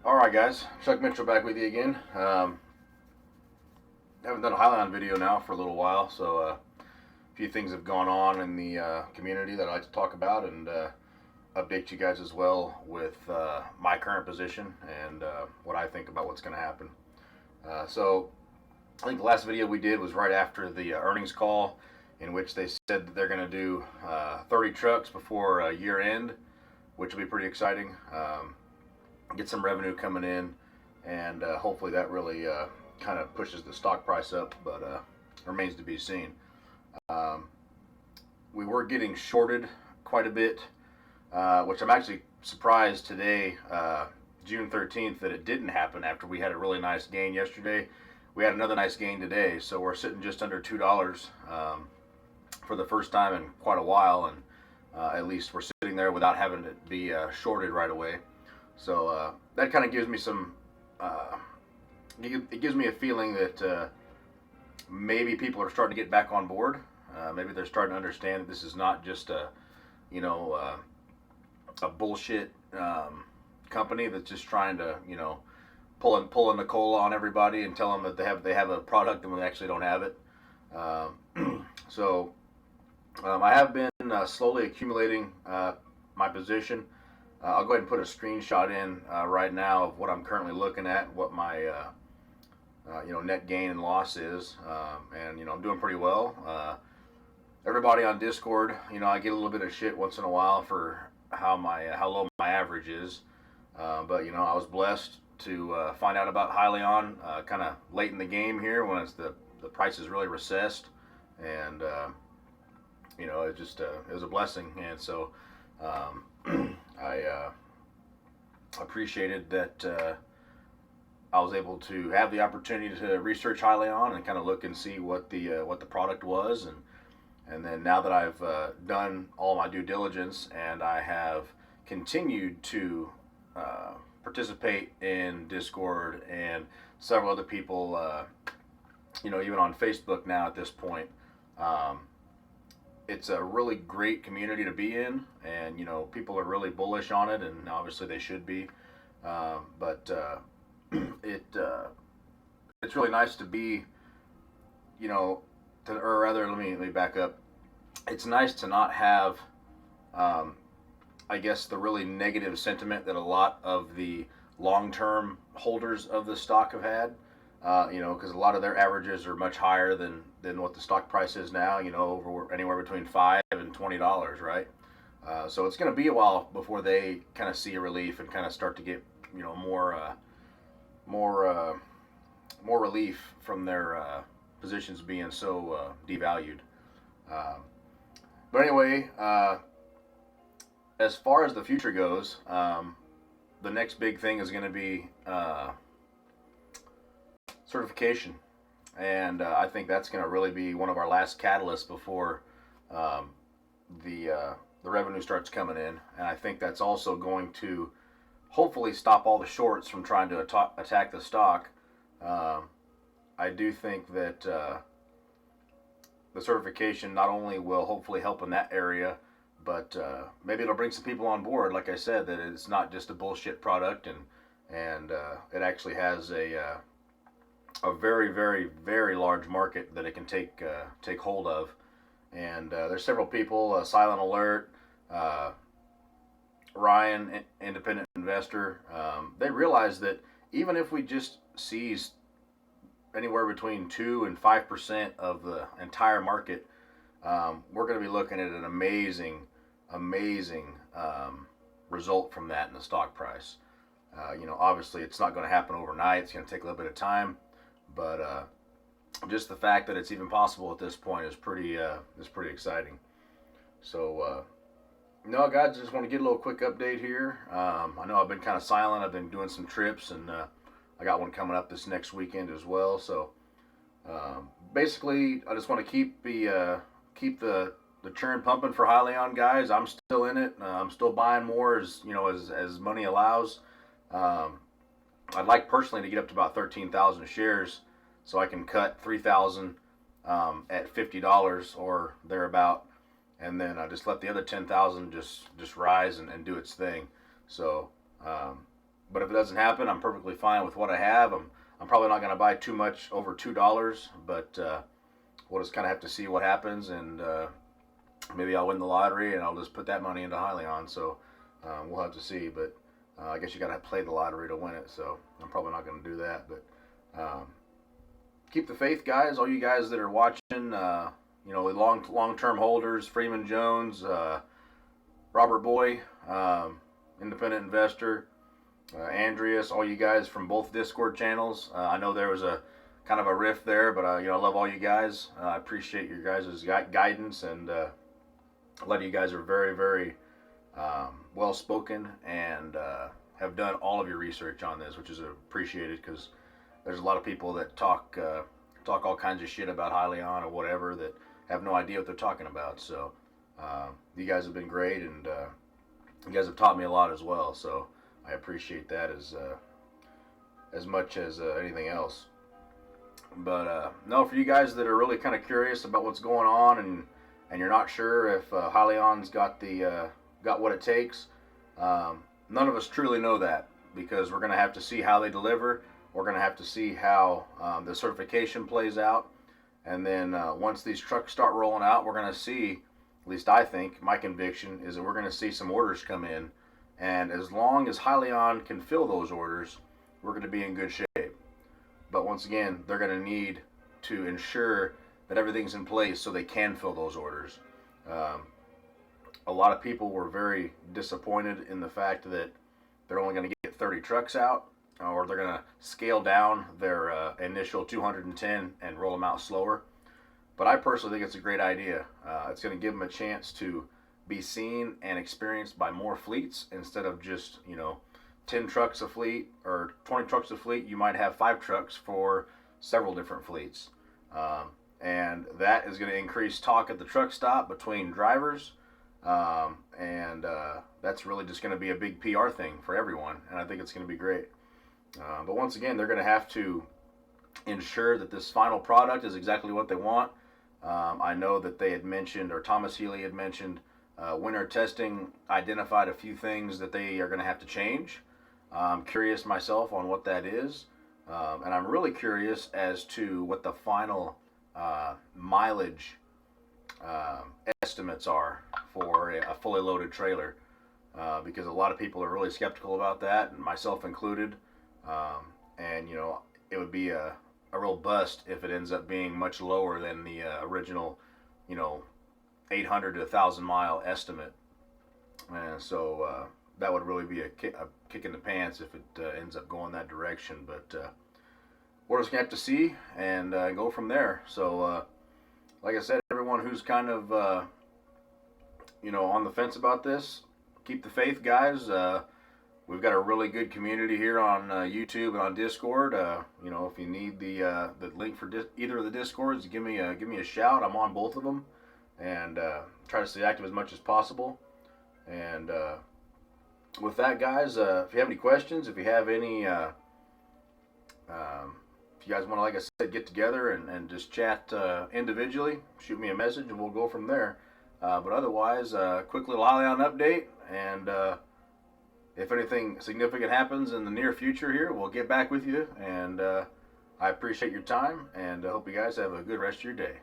All right, guys. Chuck Mitchell back with you again. Haven't done a Hyliion video now for a little while, so a few things have gone on in the community that I like to talk about and update you guys as well with my current position and what I think about what's going to happen. So I think the last video we did was right after the earnings call, in which they said that they're going to do 30 trucks before year end, which will be pretty exciting. Get some revenue coming in, and hopefully that really kind of pushes the stock price up, but remains to be seen. Um, we were getting shorted quite a bit, which I'm actually surprised today, June 13th, that it didn't happen after we had a really nice gain yesterday. We had another nice gain today, so we're sitting just under $2 for the first time in quite a while, and at least we're sitting there without having to be shorted right away. So that kind of gives me some, it gives me a feeling that maybe people are starting to get back on board. Maybe they're starting to understand that this is not just a bullshit company that's just trying to, pulling the cola on everybody and tell them that they have a product and when they actually don't have it. So I have been slowly accumulating my position. I'll go ahead and put a screenshot in right now of what I'm currently looking at, what my net gain and loss is, and I'm doing pretty well. Everybody on Discord, I get a little bit of shit once in a while for how low my average is, but I was blessed to find out about Hyliion kind of late in the game here when the price is really recessed, and it was a blessing, and so. I appreciated that I was able to have the opportunity to research Hyliion and kind of look and see what the product was, and then now that I've done all my due diligence and I have continued to participate in Discord and several other people, even on Facebook now at this point. It's a really great community to be in, and people are really bullish on it, and obviously they should be. But it's really nice to be, or rather, let me back up. It's nice to not have, I guess, the really negative sentiment that a lot of the long-term holders of the stock have had. Because a lot of their averages are much higher than what the stock price is now. Over anywhere between $5 and $20, right? So it's going to be a while before they kind of see a relief and kind of start to get more relief from their positions being so devalued. But anyway, as far as the future goes, the next big thing is going to be certification, and I think that's going to really be one of our last catalysts before the revenue starts coming in, and I think that's also going to hopefully stop all the shorts from trying to attack the stock. I do think that the certification not only will hopefully help in that area, but maybe it'll bring some people on board. Like I said, that it's not just a bullshit product, and it actually has a very, very, very large market that it can take hold of. And there's several people, Silent Alert, Ryan, independent investor. They realize that even if we just seize anywhere between 2 and 5% of the entire market, we're going to be looking at an amazing result from that in the stock price. Obviously, it's not going to happen overnight. It's going to take a little bit of time. But just the fact that it's even possible at this point is pretty exciting. So, guys, just want to get a little quick update here. I know I've been kind of silent. I've been doing some trips, and I got one coming up this next weekend as well. So, basically, I just want to keep the churn pumping for Hyliion, guys. I'm still in it. I'm still buying more as money allows. I'd like personally to get up to about 13,000 shares, so I can cut 3,000 at $50 or thereabout, and then I just let the other 10,000 just rise and do its thing. So But if it doesn't happen, I'm perfectly fine with what I have. I'm probably not going to buy too much over $2, but we'll just kind of have to see what happens, and maybe I'll win the lottery and I'll just put that money into Hyliion. So we'll have to see. But I guess you got to play the lottery to win it. So I'm probably not going to do that. But keep the faith, guys. All you guys that are watching, you know, long-term holders, Freeman Jones, Robert Boy, independent investor, Andreas, all you guys from both Discord channels. I know there was a kind of a rift there, but you know, I love all you guys. I appreciate your guys' guidance, and a lot of you guys are very, very well spoken, and have done all of your research on this, which is appreciated, because there's a lot of people that talk all kinds of shit about Hyliion or whatever that have no idea what they're talking about. So you guys have been great, and you guys have taught me a lot as well. So I appreciate that as much as anything else. But no, for you guys that are really kind of curious about what's going on, and you're not sure if Hyliion's got what it takes, none of us truly know that, because we're going to have to see how they deliver. We're going to have to see how the certification plays out, and then once these trucks start rolling out, we're going to see, at least I think, my conviction is that we're going to see some orders come in, and as long as Hyliion can fill those orders, we're going to be in good shape. But once again, they're going to need to ensure that everything's in place so they can fill those orders. A lot of people were very disappointed in the fact that they're only going to get 30 trucks out, or they're going to scale down their initial 210 and roll them out slower. But I personally think it's a great idea. It's going to give them a chance to be seen and experienced by more fleets, instead of just, you know, 10 trucks a fleet or 20 trucks a fleet. You might have 5 trucks for several different fleets. And that is going to increase talk at the truck stop between drivers. And that's really just going to be a big PR thing for everyone. And I think it's going to be great. But once again, they're going to have to ensure that this final product is exactly what they want. I know that they had mentioned, or Thomas Healy had mentioned, winter testing identified a few things that they are going to have to change. I'm curious myself on what that is. And I'm really curious as to what the final mileage estimates are for a fully loaded trailer. Because a lot of people are really skeptical about that, and myself included. And, you know, it would be a real bust if it ends up being much lower than the original, you know, 800 to 1,000 mile estimate. And so that would really be a kick in the pants if it ends up going that direction. But we're just going to have to see and go from there. So like I said, everyone who's kind of, you know, on the fence about this, keep the faith, guys. We've got a really good community here on YouTube and on Discord. You know, if you need the link for either of the Discords, give me a shout. I'm on both of them, and try to stay active as much as possible. And with that, guys, if you have any questions, if you have any, if you guys want to, like I said, get together and just chat individually, shoot me a message and we'll go from there. But otherwise, quick little Hyliion update, and if anything significant happens in the near future here, we'll get back with you. And I appreciate your time, and I hope you guys have a good rest of your day.